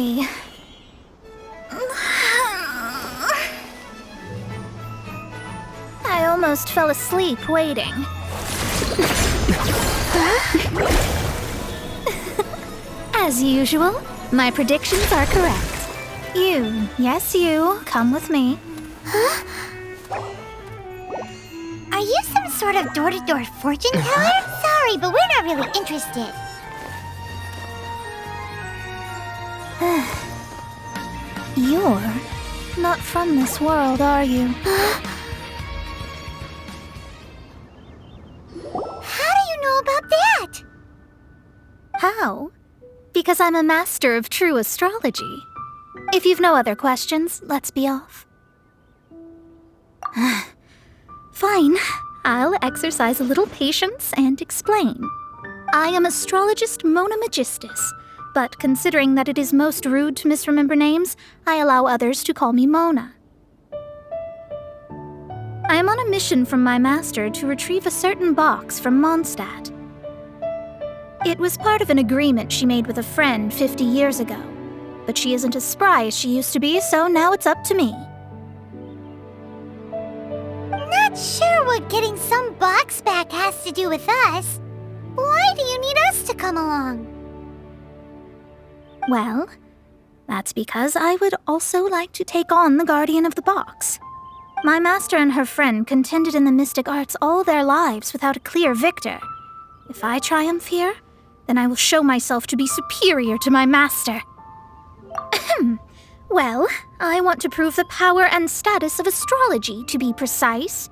see. I almost fell asleep waiting. As usual, my predictions are correct. You, yes you, come with me. Huh? Are you some sort of door-to-door fortune teller? Sorry, but we're not really interested. You're not from this world, are you? How do you know about that? How? Because I'm a master of true astrology. If you've no other questions, let's be off. Fine. I'll exercise a little patience and explain. I am astrologist Mona Magistus, but considering that it is most rude to misremember names, I allow others to call me Mona. I am on a mission from my master to retrieve a certain box from Mondstadt. It was part of an agreement she made with a friend 50 years ago, but she isn't as spry as she used to be, so now it's up to me. Not sure what getting some box back has to do with us. Why do you need us to come along? Well, that's because I would also like to take on the guardian of the box. My master and her friend contended in the mystic arts all their lives without a clear victor. If I triumph here, then I will show myself to be superior to my master. Well, I want to prove the power and status of astrology, to be precise.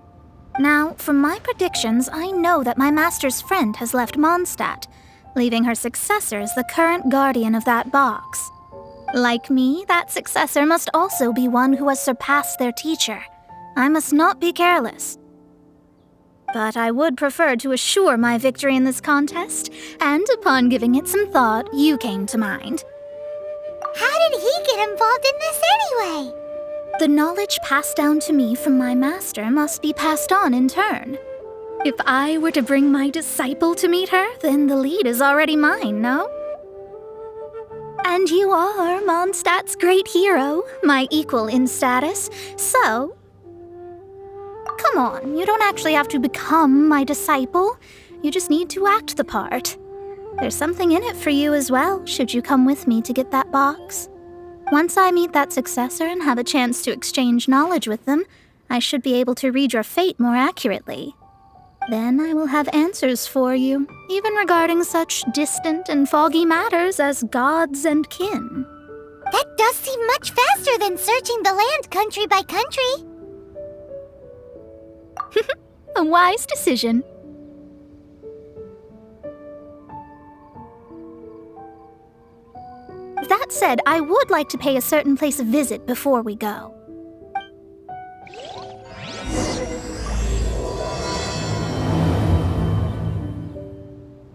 Now, from my predictions, I know that my master's friend has left Mondstadt, leaving her successor as the current guardian of that box. Like me, that successor must also be one who has surpassed their teacher. I must not be careless. But I would prefer to assure my victory in this contest, and upon giving it some thought, you came to mind. How did he get involved in this anyway? The knowledge passed down to me from my master must be passed on in turn. If I were to bring my disciple to meet her, then the lead is already mine, no? And you are Mondstadt's great hero, my equal in status, so... Come on, you don't actually have to become my disciple. You just need to act the part. There's something in it for you as well, should you come with me to get that box. Once I meet that successor and have a chance to exchange knowledge with them, I should be able to read your fate more accurately. Then I will have answers for you, even regarding such distant and foggy matters as gods and kin. That does seem much faster than searching the land country by country. A wise decision. That said, I would like to pay a certain place a visit before we go.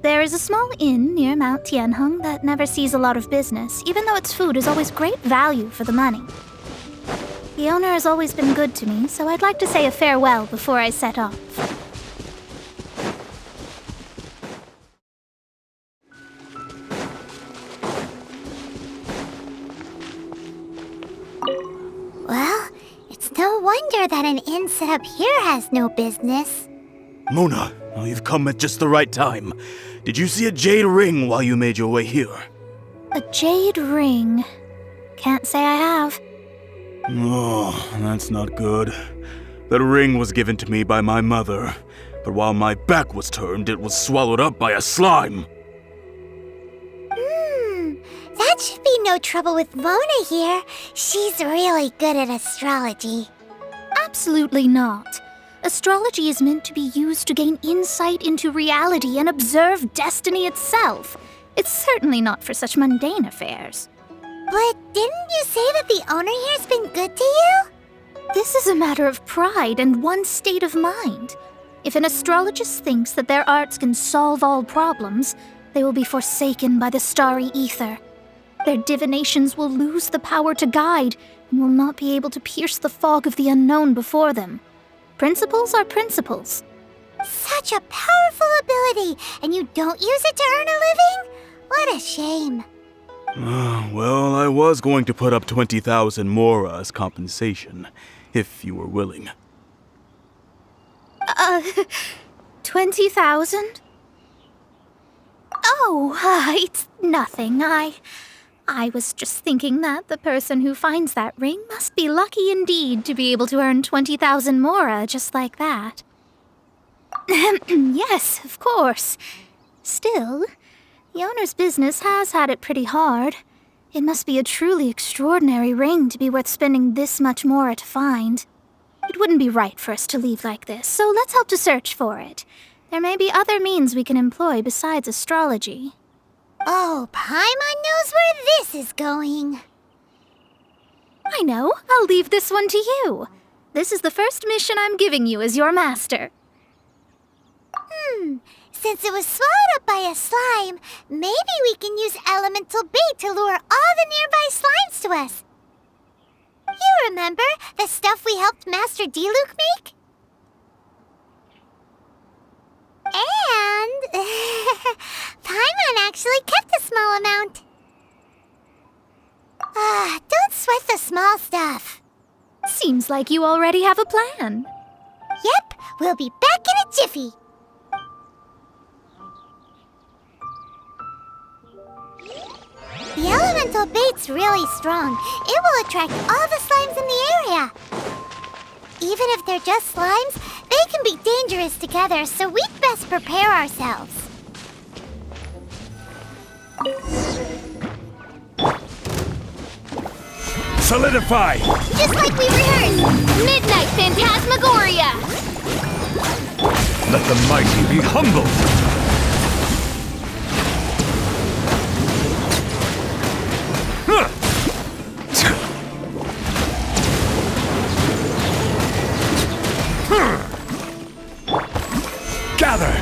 There is a small inn near Mount Tianheng that never sees a lot of business, even though its food is always great value for the money. The owner has always been good to me, so I'd like to say a farewell before I set off. Well, it's no wonder that an inn set up here has no business. Mona, you've come at just the right time. Did you see a jade ring while you made your way here? A jade ring? Can't say I have. Oh, that's not good. That ring was given to me by my mother, but while my back was turned, it was swallowed up by a slime. That should be no trouble with Mona here. She's really good at astrology. Absolutely not. Astrology is meant to be used to gain insight into reality and observe destiny itself. It's certainly not for such mundane affairs. But didn't you say that the owner here's been good to you? This is a matter of pride and one's state of mind. If an astrologist thinks that their arts can solve all problems, they will be forsaken by the starry ether. Their divinations will lose the power to guide and will not be able to pierce the fog of the unknown before them. Principles are principles. Such a powerful ability, and you don't use it to earn a living? What a shame. Well, I was going to put up 20,000 mora as compensation, if you were willing. 20,000? Oh, it's nothing. I was just thinking that the person who finds that ring must be lucky indeed to be able to earn 20,000 mora just like that. Yes, of course. Still, the owner's business has had it pretty hard. It must be a truly extraordinary ring to be worth spending this much mora to find. It wouldn't be right for us to leave like this, so let's help to search for it. There may be other means we can employ besides astrology. Oh, Paimon knows where this is going. I know. I'll leave this one to you. This is the first mission I'm giving you as your master. Since it was swallowed up by a slime, maybe we can use elemental bait to lure all the nearby slimes to us. You remember the stuff we helped Master D-Luke make? And Paimon actually kept a small amount. Don't sweat the small stuff. Seems like you already have a plan. Yep, we'll be back in a jiffy. The elemental bait's really strong. It will attract all the slimes in the area. Even if they're just slimes, they can be dangerous together, so we'd best prepare ourselves. Solidify! Just like we rehearsed! Midnight Phantasmagoria! Let the mighty be humbled! Gather!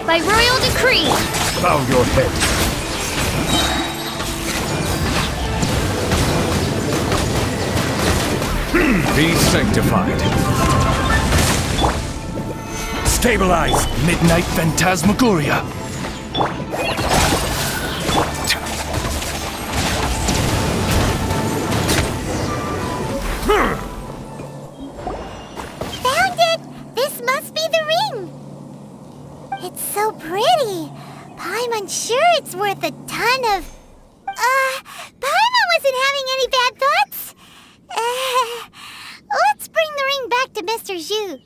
By royal decree! Bow your head. Be sanctified. Stabilize! Midnight Phantasmagoria! Found it! This must be the ring! It's so pretty. Paimon's sure it's worth a ton of... Paimon wasn't having any bad thoughts. Let's bring the ring back to Mr. Zhu.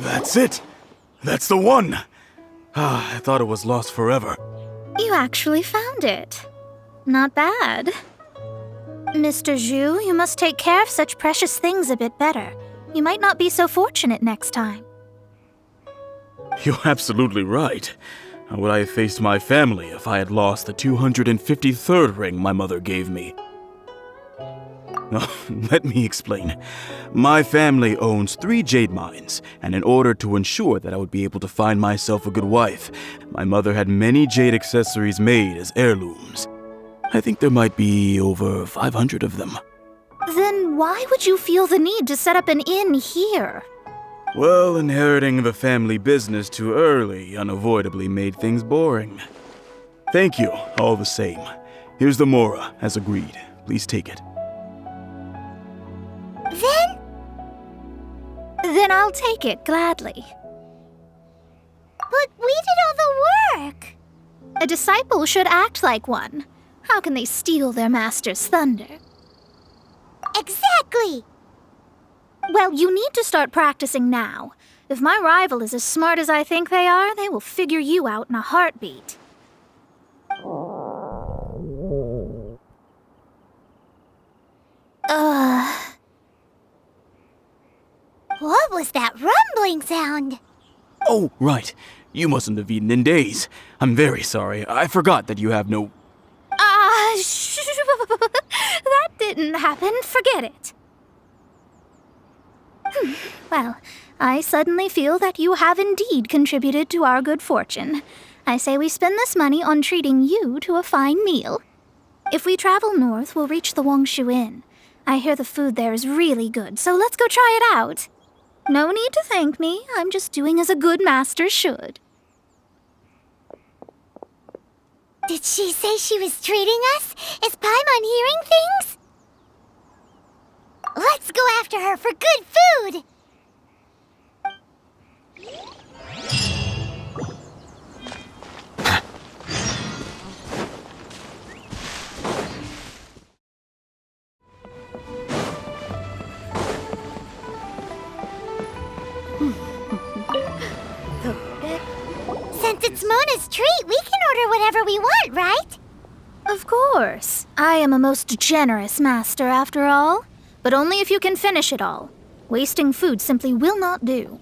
That's it! That's the one! I thought it was lost forever. You actually found it. Not bad. Mr. Zhu, you must take care of such precious things a bit better. You might not be so fortunate next time. You're absolutely right. How would I have faced my family if I had lost the 253rd ring my mother gave me? Let me explain. My family owns 3 jade mines, and in order to ensure that I would be able to find myself a good wife, my mother had many jade accessories made as heirlooms. I think there might be over 500 of them. Then why would you feel the need to set up an inn here? Well, inheriting the family business too early unavoidably made things boring. Thank you, all the same. Here's the mora, as agreed. Please take it. Then I'll take it gladly. But we did all the work. A disciple should act like one. How can they steal their master's thunder? Exactly. Well, you need to start practicing now. If my rival is as smart as I think they are, they will figure you out in a heartbeat. What was that rumbling sound? Oh, right. You mustn't have eaten in days. I'm very sorry. I forgot that you have no... That didn't happen. Forget it. Well, I suddenly feel that you have indeed contributed to our good fortune. I say we spend this money on treating you to a fine meal. If we travel north, we'll reach the Wongshu Inn. I hear the food there is really good, so let's go try it out. No need to thank me. I'm just doing as a good master should. Did she say she was treating us? Is Paimon hearing things? Let's go after her for good food! Since it's Mona's treat, we can order whatever we want, right? Of course. I am a most generous master, after all. But only if you can finish it all. Wasting food simply will not do.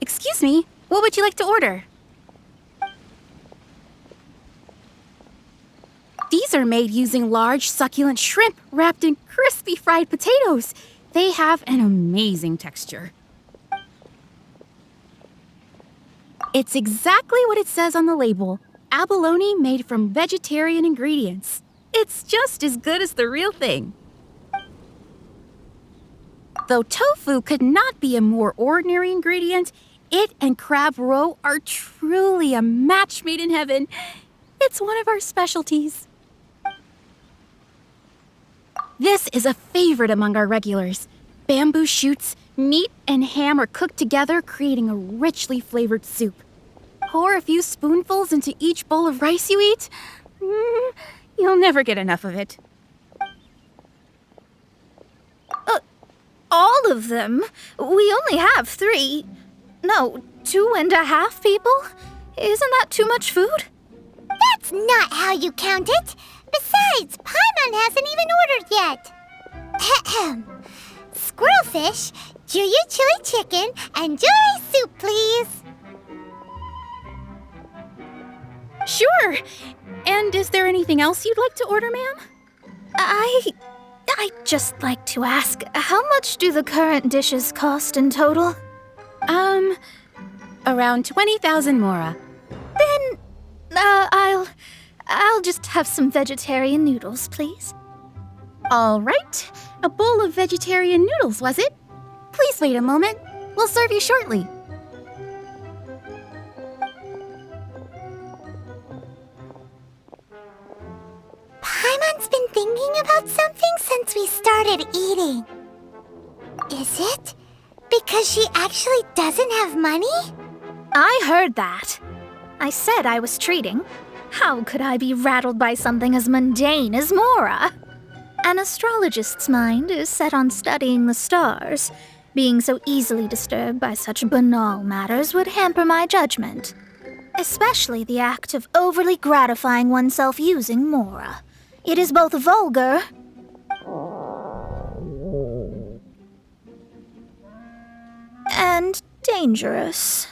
Excuse me, what would you like to order? These are made using large, succulent shrimp wrapped in crispy fried potatoes. They have an amazing texture. It's exactly what it says on the label. Abalone made from vegetarian ingredients. It's just as good as the real thing. Though tofu could not be a more ordinary ingredient, it and crab roe are truly a match made in heaven. It's one of our specialties. This is a favorite among our regulars. Bamboo shoots, meat, and ham are cooked together, creating a richly flavored soup. Pour a few spoonfuls into each bowl of rice you eat. You'll never get enough of it. All of them? We only have 3. No, 2.5 people? Isn't that too much food? That's not how you count it. Besides, Paimon hasn't even ordered yet. Ahem. Squirrelfish, Juyu chili chicken, and Juri soup, please. Sure. And is there anything else you'd like to order, ma'am? I'd just like to ask, how much do the current dishes cost in total? Around 20,000 mora. Then, I'll just have some vegetarian noodles, please. All right. A bowl of vegetarian noodles, was it? Please wait a moment. We'll serve you shortly. Paimon's been thinking about something since we started eating. Is it because she actually doesn't have money? I heard that. I said I was treating. How could I be rattled by something as mundane as Mora? An astrologist's mind is set on studying the stars. Being so easily disturbed by such banal matters would hamper my judgment. Especially the act of overly gratifying oneself using Mora. It is both vulgar and dangerous.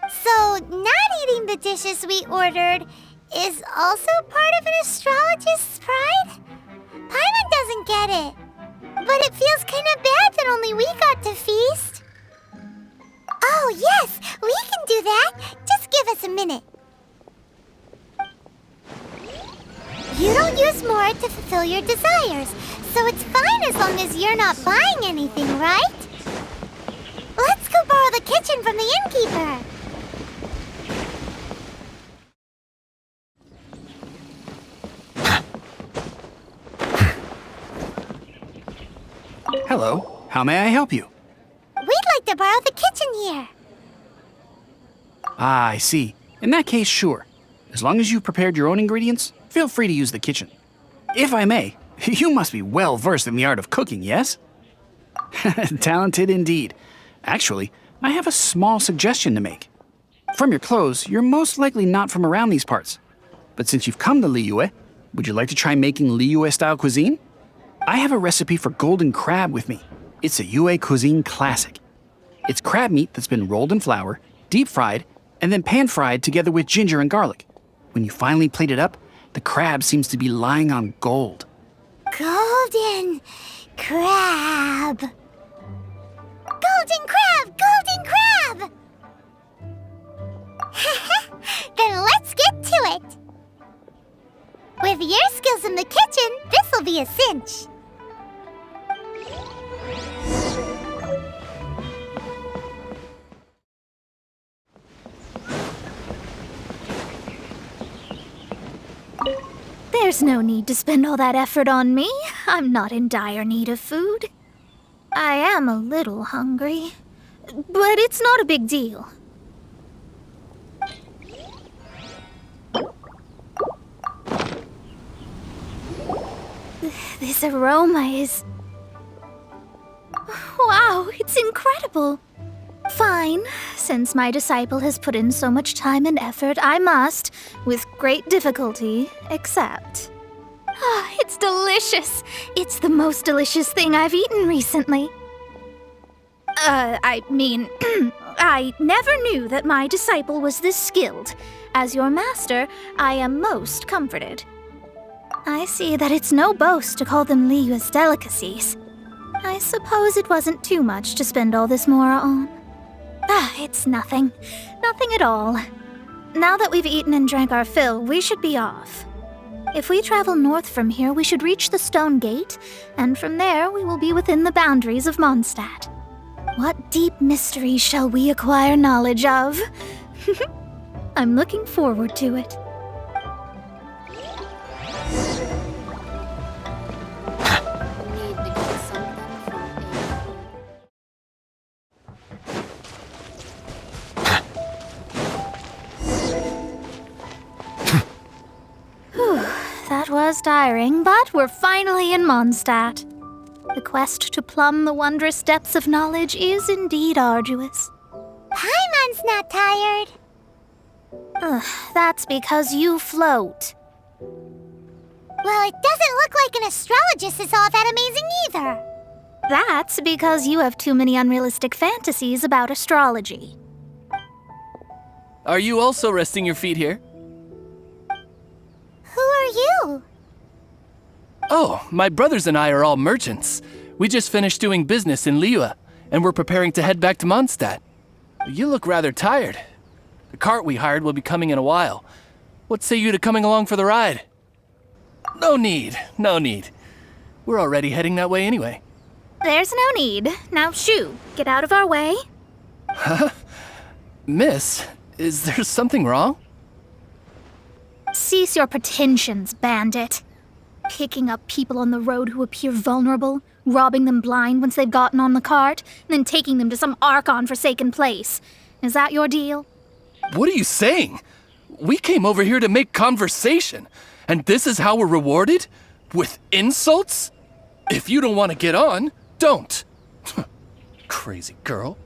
So, not eating the dishes we ordered is also part of an astrologist's pride? Paimon doesn't get it. But it feels kind of bad that only we got to feast. Oh, yes, we can do that. Just give us a minute. You don't use more to fulfill your desires, so it's fine as long as you're not buying anything, right? Let's go borrow the kitchen from the innkeeper. Hello, how may I help you? We'd like to borrow the kitchen here. Ah, I see. In that case, sure. As long as you've prepared your own ingredients, feel free to use the kitchen. If I may, you must be well versed in the art of cooking, yes? Talented indeed. Actually, I have a small suggestion to make. From your clothes, you're most likely not from around these parts. But since you've come to Liyue, would you like to try making Liyue-style cuisine? I have a recipe for golden crab with me. It's a Yue cuisine classic. It's crab meat that's been rolled in flour, deep fried, and then pan fried together with ginger and garlic. When you finally plate it up, the crab seems to be lying on gold. Golden crab. Golden crab! Golden crab! Then let's get to With your skills in the kitchen, this'll be a cinch. There's no need to spend all that effort on me. I'm not in dire need of food. I am a little hungry, but it's not a big deal. This aroma is... Wow, it's incredible. Fine. Since my disciple has put in so much time and effort, I must, with great difficulty, accept. Ah, it's delicious. It's the most delicious thing I've eaten recently. I mean, I never knew that my disciple was this skilled. As your master, I am most comforted. I see that it's no boast to call them Liyue's delicacies. I suppose it wasn't too much to spend all this mora on. Ah, it's nothing. Nothing at all. Now that we've eaten and drank our fill, we should be off. If we travel north from here, we should reach the Stone Gate, and from there we will be within the boundaries of Mondstadt. What deep mysteries shall we acquire knowledge of? I'm looking forward to it. That was tiring, but we're finally in Mondstadt. The quest to plumb the wondrous depths of knowledge is indeed arduous. Paimon's not tired. That's because you float. Well, it doesn't look like an astrologist is all that amazing either. That's because you have too many unrealistic fantasies about astrology. Are you also resting your feet here? Who are you? Oh, my brothers and I are all merchants. We just finished doing business in Liyue, and we're preparing to head back to Mondstadt. You look rather tired. The cart we hired will be coming in a while. What say you to coming along for the ride? No need, no need. We're already heading that way anyway. There's no need. Now shoo, get out of our way. Huh? Miss, is there something wrong? Cease your pretensions, bandit. Picking up people on the road who appear vulnerable, robbing them blind once they've gotten on the cart, and then taking them to some archon forsaken place. Is that your deal? What are you saying? We came over here to make conversation, and this is how we're rewarded? With insults? If you don't want to get on, don't. Crazy girl.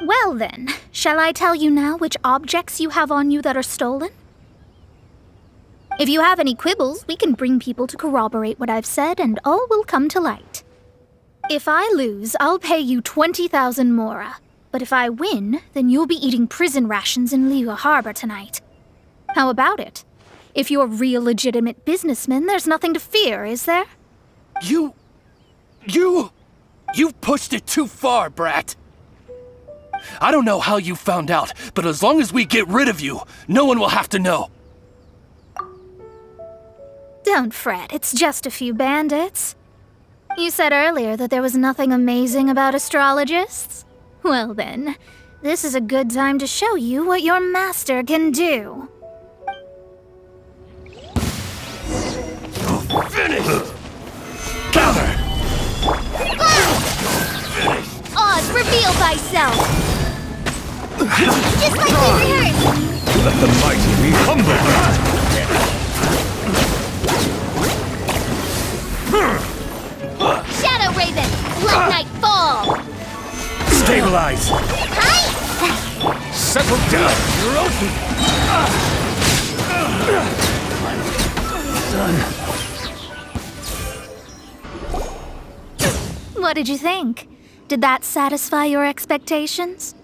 Well then, shall I tell you now which objects you have on you that are stolen? If you have any quibbles, we can bring people to corroborate what I've said, and all will come to light. If I lose, I'll pay you 20,000 mora. But if I win, then you'll be eating prison rations in Liyue Harbor tonight. How about it? If you're real legitimate businessmen, there's nothing to fear, is there? You pushed it too far, brat. I don't know how you found out, but as long as we get rid of you, no one will have to know. Don't fret, it's just a few bandits. You said earlier that there was nothing amazing about astrologists? Well then, this is a good time to show you what your master can do. Finish! Gather! Oz, reveal thyself! Just like we rehearsed. Let the mighty be humbled! Shadow Raven, let night fall! Stabilize! Hi! Settle down! You're open! What did you think? Did that satisfy your expectations?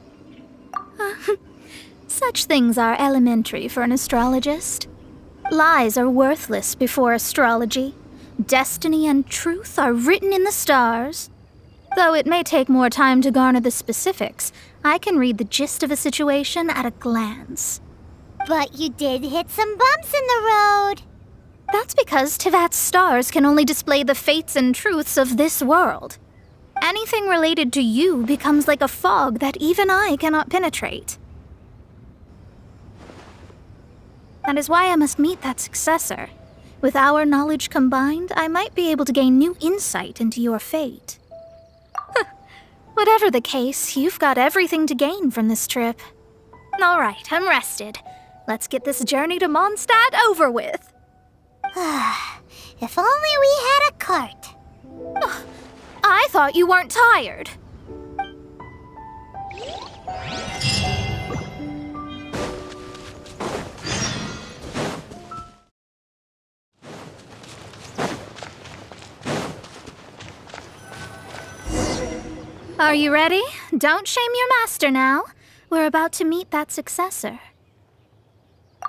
Such things are elementary for an astrologist. Lies are worthless before astrology. Destiny and truth are written in the stars. Though it may take more time to garner the specifics, I can read the gist of a situation at a glance. But you did hit some bumps in the road. That's because Tivat's stars can only display the fates and truths of this world. Anything related to you becomes like a fog that even I cannot penetrate. That is why I must meet that successor. With our knowledge combined, I might be able to gain new insight into your fate. Whatever the case, you've got everything to gain from this trip. All right, I'm rested. Let's get this journey to Mondstadt over with. If only we had a cart. I thought you weren't tired. Are you ready? Don't shame your master now. We're about to meet that successor.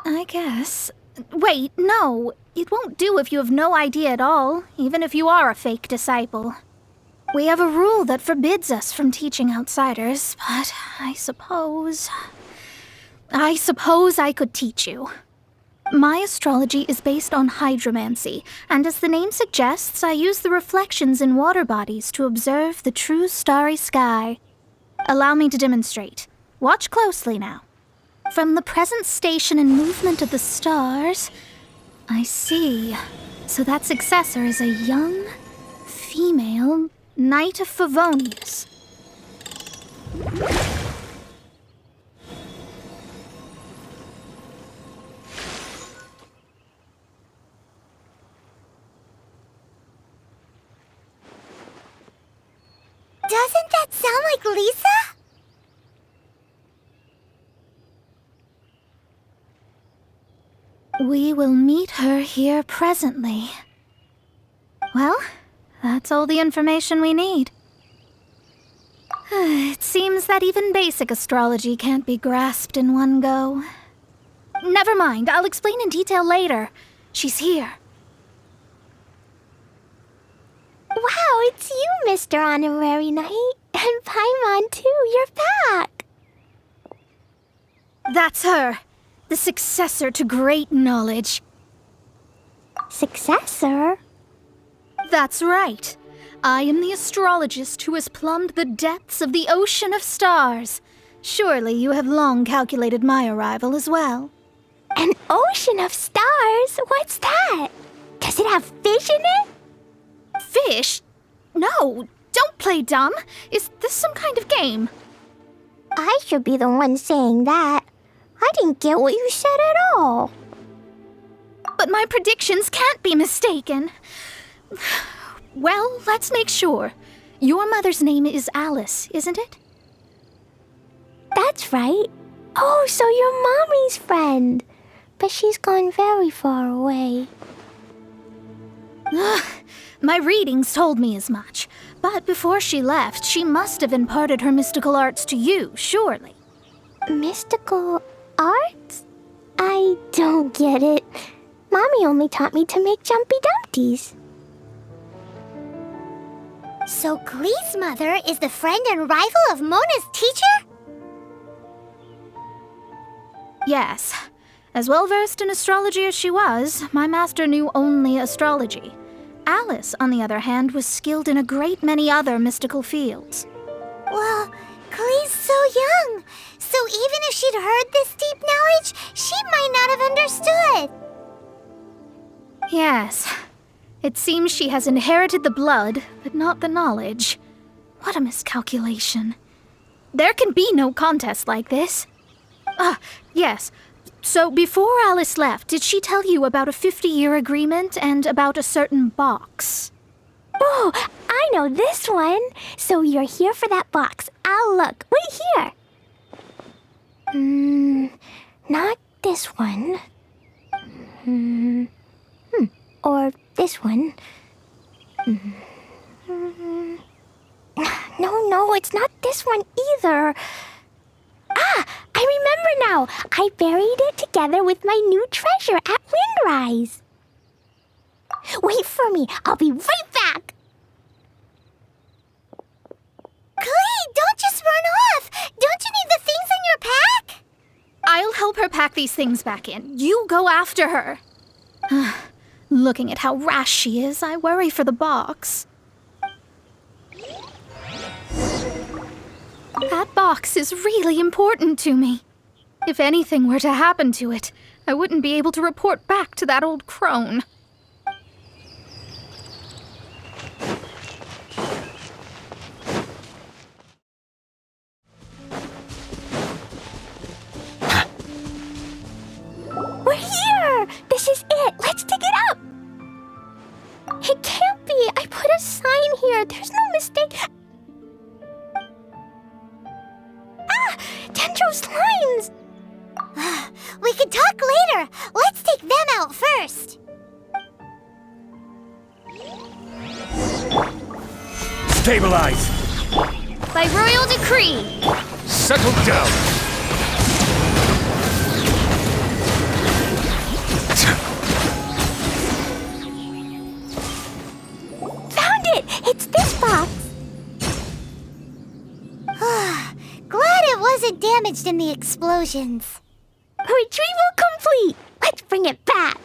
I guess. Wait, no. It won't do if you have no idea at all, even if you are a fake disciple. We have a rule that forbids us from teaching outsiders, but I suppose I could teach you. My astrology is based on hydromancy, and as the name suggests, I use the reflections in water bodies to observe the true starry sky. Allow me to demonstrate. Watch closely now. From the present station and movement of the stars, I see. So that successor is a young, female Knight of Favonius. Doesn't that sound like Lisa? We will meet her here presently. Well, that's all the information we need. It seems that even basic astrology can't be grasped in one go. Never mind, I'll explain in detail later. She's here. Wow, it's you, Mr. Honorary Knight. And Paimon, too. You're back. That's her. The successor to great knowledge. Successor? That's right. I am the astrologist who has plumbed the depths of the ocean of stars. Surely you have long calculated my arrival as well. An ocean of stars? What's that? Does it have fish in it? Fish? No, don't play dumb. Is this some kind of game? I should be the one saying that. I didn't get what you said at all. But my predictions can't be mistaken. Well, let's make sure. Your mother's name is Alice, isn't it? That's right. Oh, so you're Mommy's friend. But she's gone very far away. My readings told me as much. But before she left, she must have imparted her mystical arts to you, surely. Mystical arts? I don't get it. Mommy only taught me to make Jumpy Dumpties. So Glee's mother is the friend and rival of Mona's teacher? Yes. As well-versed in astrology as she was, my master knew only astrology. Alice, on the other hand, was skilled in a great many other mystical fields. Well, Glee's so young. So even if she'd heard this deep knowledge, she might not have understood. Yes. It seems she has inherited the blood, but not the knowledge. What a miscalculation. There can be no contest like this. Yes. So before Alice left, did she tell you about a 50-year agreement and about a certain box? Oh, I know this one. So you're here for that box. I'll look. Wait here. Not this one. Or this one. No, it's not this one either. I remember now. I buried it together with my new treasure at Windrise. Wait for me. I'll be right back. Glee, don't just run off. Don't you need the things in your pack? I'll help her pack these things back in. You go after her. Looking at how rash she is, I worry for the box. That box is really important to me. If anything were to happen to it, I wouldn't be able to report back to that old crone. We're here! This is it! Let's dig it up! It can't be! I put a sign here! There's no mistake! Ah! Dendro's lines! We can talk later! Let's take them out first! Stabilize! By royal decree! Settle down! Found it! It's this box! Glad it wasn't damaged in the explosions. Retrieval complete! Let's bring it back!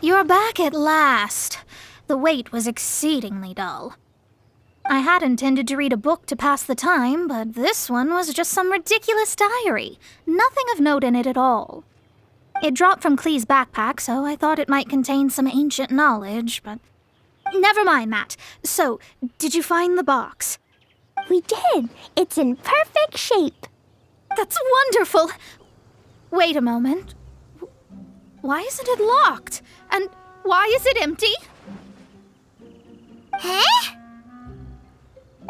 You're back at last. The wait was exceedingly dull. I had intended to read a book to pass the time, but this one was just some ridiculous diary. Nothing of note in it at all. It dropped from Clee's backpack, so I thought it might contain some ancient knowledge, but... Never mind that. So, did you find the box? We did! It's in perfect shape! That's wonderful! Wait a moment. Why isn't it locked? And why is it empty? Huh?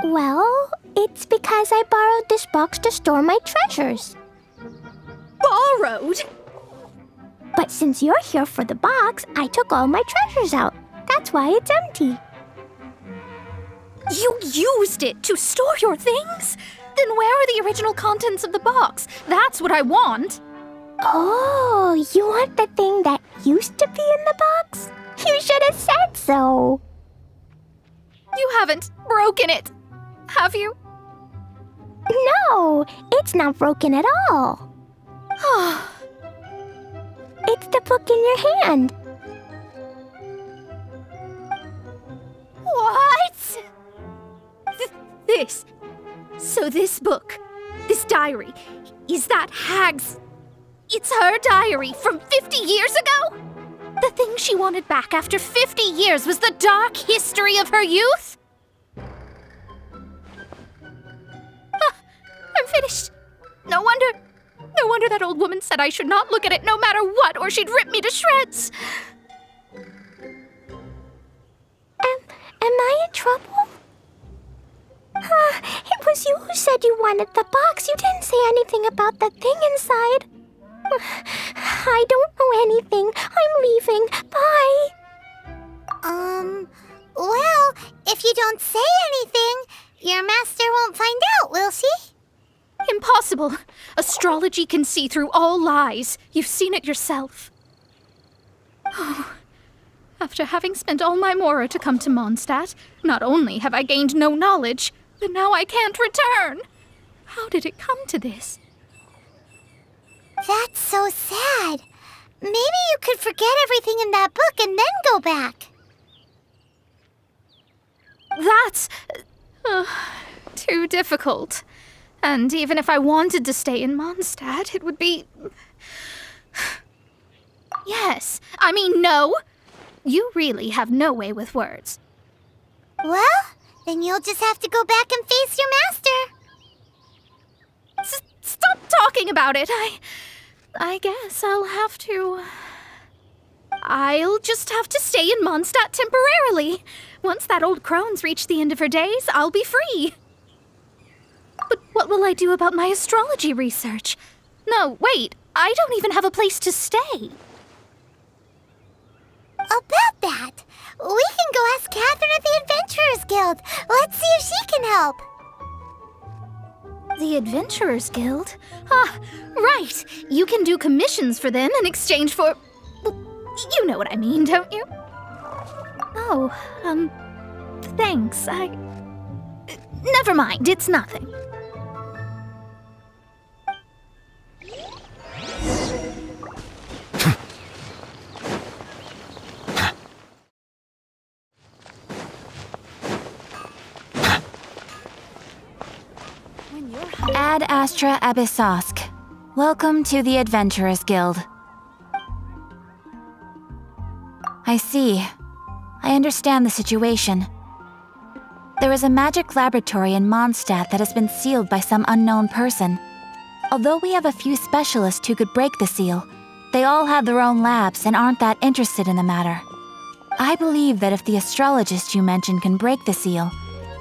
Well, it's because I borrowed this box to store my treasures. Borrowed? But since you're here for the box, I took all my treasures out. That's why it's empty. You used it to store your things? Then where are the original contents of the box? That's what I want. Oh, you want the thing that used to be in the box? You should have said so. You haven't broken it, have you? No, it's not broken at all. It's the book in your hand. What? This. So this book, this diary, is that hag's... It's her diary from 50 years ago? The thing she wanted back after 50 years was the dark history of her youth? I'm finished. No wonder that old woman said I should not look at it no matter what, or she'd rip me to shreds. Am I in trouble? It was you who said you wanted the box. You didn't say anything about the thing inside. I don't know anything. I'm leaving. Bye. Well, if you don't say anything, your master won't find out, will she? Impossible. Astrology can see through all lies. You've seen it yourself. Oh. After having spent all my mora to come to Mondstadt, not only have I gained no knowledge, but now I can't return. How did it come to this? That's so sad. Maybe you could forget everything in that book and then go back. That's... too difficult. And even if I wanted to stay in Mondstadt, it would be... Yes, I mean no. You really have no way with words. Well, then you'll just have to go back and face your master. Stop talking about it. I guess I'll just have to stay in Mondstadt temporarily. Once that old crone's reached the end of her days, I'll be free. But what will I do about my astrology research? No, wait, I don't even have a place to stay. About that, we can go ask Catherine at the Adventurers Guild. Let's see if she can help. The Adventurers Guild? Ah, right. You can do commissions for them in exchange for... You know what I mean, don't you? Oh, thanks. Never mind, it's nothing. Ad Astra Abyssosk. Welcome to the Adventurers Guild. I see. I understand the situation. There is a magic laboratory in Mondstadt that has been sealed by some unknown person. Although we have a few specialists who could break the seal, they all have their own labs and aren't that interested in the matter. I believe that if the astrologist you mentioned can break the seal,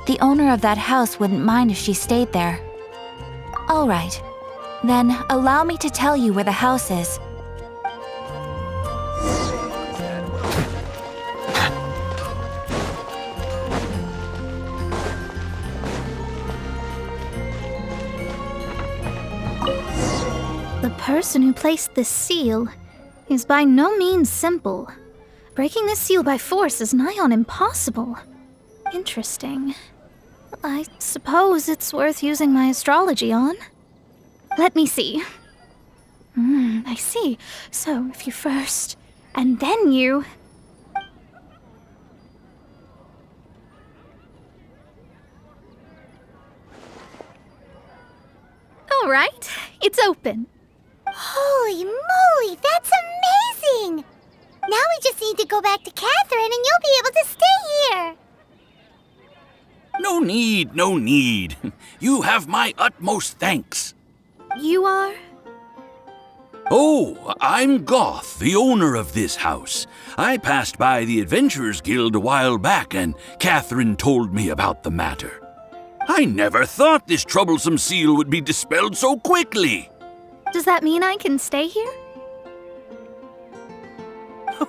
the owner of that house wouldn't mind if she stayed there. All right. Then allow me to tell you where the house is. The person who placed this seal is by no means simple. Breaking this seal by force is nigh on impossible. Interesting. I suppose it's worth using my astrology on. Let me see. I see. So if you first, and then you... All right, it's open. Holy moly, that's amazing! Now we just need to go back to Catherine and you'll be able to stay here. No need, no need. You have my utmost thanks. You are? Oh, I'm Goth, the owner of this house. I passed by the Adventurers Guild a while back and Catherine told me about the matter. I never thought this troublesome seal would be dispelled so quickly. Does that mean I can stay here?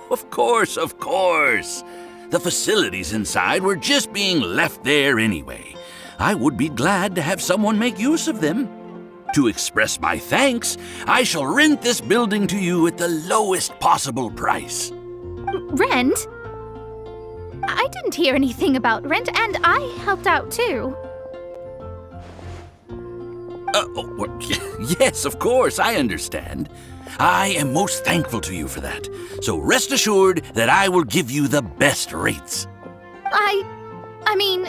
Of course, of course. The facilities inside were just being left there anyway. I would be glad to have someone make use of them. To express my thanks, I shall rent this building to you at the lowest possible price. Rent? I didn't hear anything about rent, and I helped out too. Yes, of course, I understand. I am most thankful to you for that. So rest assured that I will give you the best rates. I mean...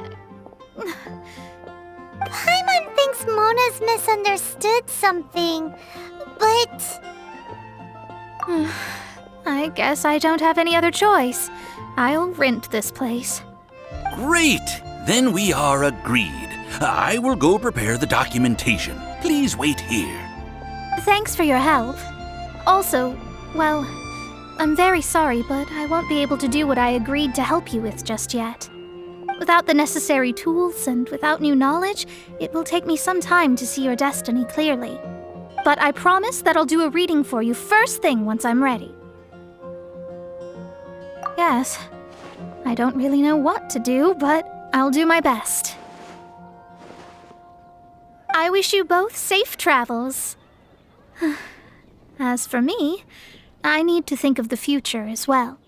Paimon thinks Mona's misunderstood something, but... I guess I don't have any other choice. I'll rent this place. Great! Then we are agreed. I will go prepare the documentation. Please wait here. Thanks for your help. Also, well, I'm very sorry, but I won't be able to do what I agreed to help you with just yet. Without the necessary tools and without new knowledge, it will take me some time to see your destiny clearly. But I promise that I'll do a reading for you first thing once I'm ready. Yes, I don't really know what to do, but I'll do my best. I wish you both safe travels. As for me, I need to think of the future as well.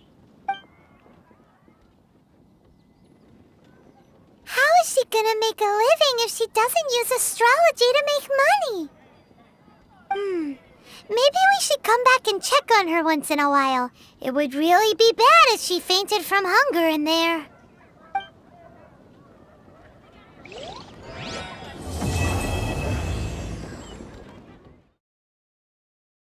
How is she gonna make a living if she doesn't use astrology to make money? Maybe we should come back and check on her once in a while. It would really be bad if she fainted from hunger in there.